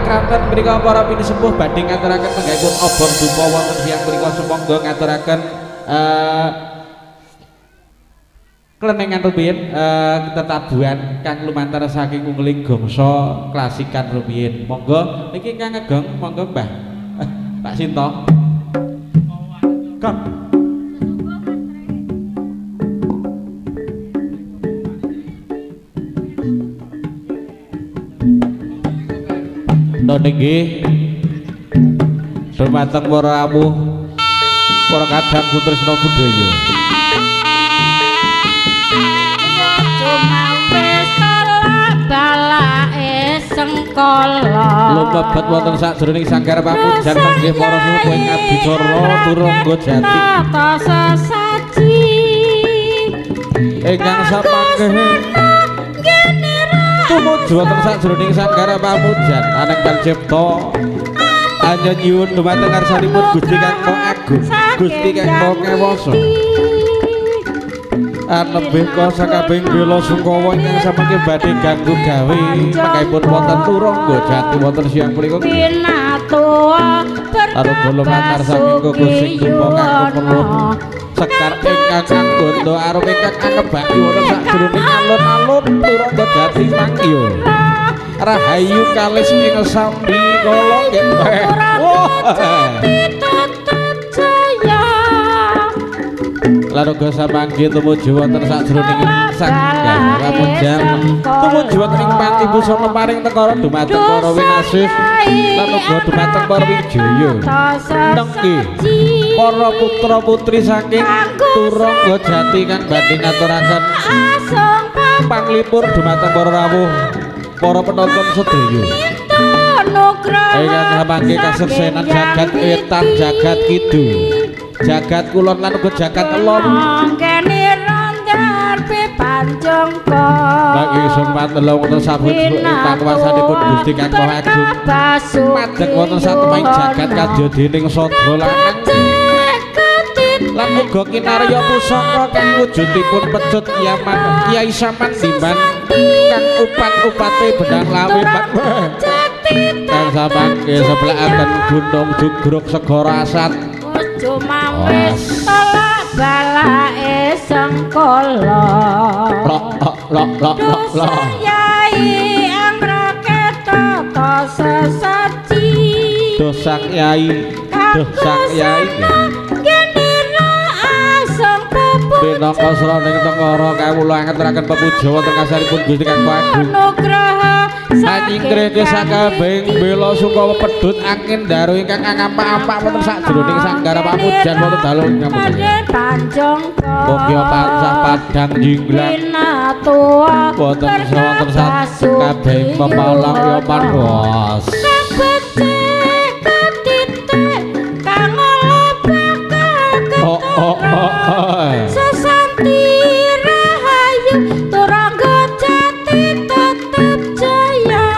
kraton mriku para pinisepuh badhe ngaturaken penggaipun obor dupa wonten tiyang mriku sumangga ngaturaken klenengan rumiyin tetabuhan kang lumantar saking ungling gongso klasikan rumiyin. Monggo niki Kang Ageng, monggo Mbah Pak Sinto. Kang nggih dumateng para rawuh para kadang putrisna budaya balake sengkala lumebet wonten sajroning sanggar pamujan nggih para sepuh ing adicara turangga jati tata sesaji ingkang sapanggih tumuju wonten sajroning sanggar pamujan aneng pancipta anyanyuwun dumateng ngarsanipun Gusti Kang Agung Gusti Kang Ngewasa anebih kosa kabeh bela sungkawa ingkang samangke badhe ganggu gawe mangkaipun wonten turangga jati wonten siang punika pinatua karo golongan saking koko sing dupa kang keperluan sekar ingkang kanggondo arum ingkang anebaki wonten sajroning alun-alun turangga jati mangkiyo rahayu kalis ing sambi kala nggih laroga samangke tumuju wonten sajroning sanggar pamujan tumuju wonten ing panti busana paring tekara dumateng para winasih lan uga dumateng para wijaya nengki para putra putri saking turangga jati kang badhe ngaturaken panglipur dumateng para rawuh para penonton sedaya ingkang samangke kasuksenan jagat wetan jagat kidul jagat kulon lan uga jagat elon kene randar pipanjangka bagi sumpat telung wonten sabut pakuwasanipun Gusti Kang Agung madeg wonten satemahing jagat kadya dening sadra lanang lan uga kinarya pusaka kang wujudipun pecut Kyai Samandiman kang upat-upate benang lawit kang samangke sebelaken gunung jugruk segara asat Mampes tolak balake sengkala dosa yai anggrake tata sesaji dosa yai genira aseng pepuja pinangka sraning tengara kawula ngaturaken pepuja wonten kasaripun Gusti Kang Agung nugraha Anyingkrih sakabehing bela sungkawa pedhut angin daru ingkang ngampak-ampak wonten sajroning sanggar pamujan wonten dalu panjangka mugi tansah padhang jinglang wonten sakabehing pepalang ya panwas sesanti rahayu turangga jati tetep jaya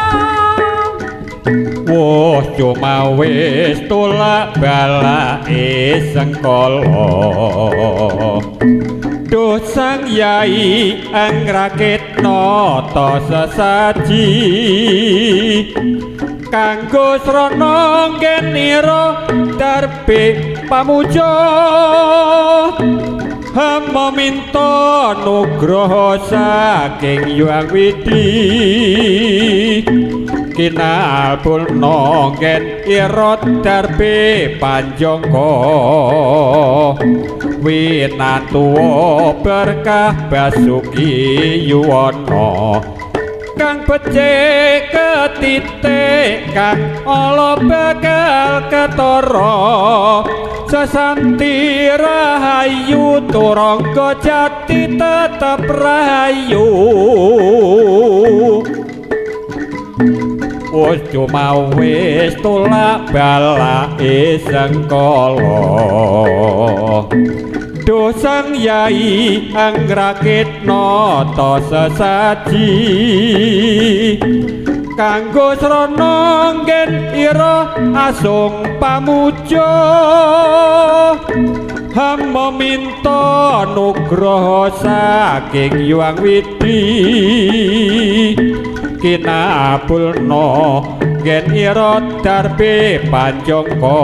woh cuma wis tulak balake sengkala dosang yai angrakit nata sesaji kanggo srana ngenira darbe pamuja hamba minta nugraha saking Hyang Widi kinapulna ngen ira darbe panjangka winatuwa berkah basuki yuwana kang becik ketitik kang ala bakal ketara sesanti rahayu turangga jati tetep rahayu wis cuma wis tulak balake sengkala dosang yai angrakit nata sesaji kanggo srana ngen ira asung pamuja hamba minta nugraha saking Hyang Widi kinapulna anggen ira darbe panjangka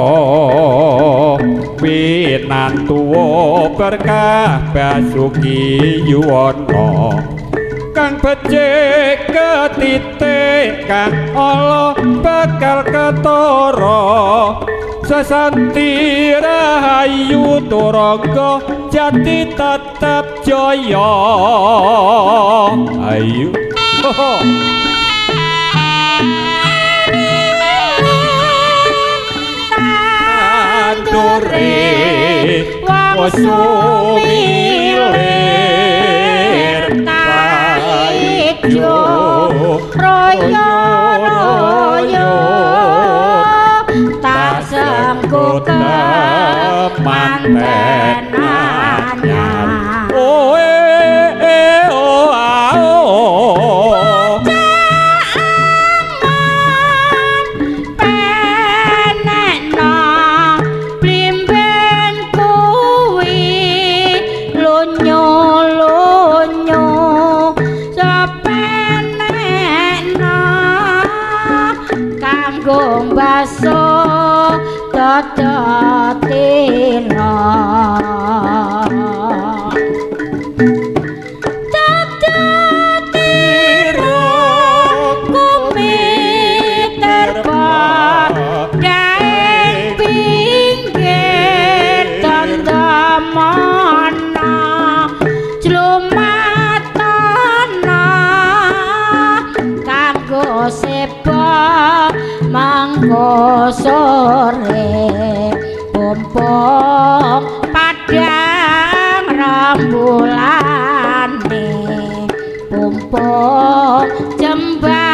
winantuwa berkah basuki yuwana kang becik ketitik kang ala bakal ketara sesanti rahayu turangga jati tetep jaya ayu tandure wasumilir kaijo royo royo tak sanggup manten anyar oh baso tatatina tatatira kumiterba daeng pinggir tandamana jlumatana kanggo sepa mangko sore pompong padang rambulane pompong jembatan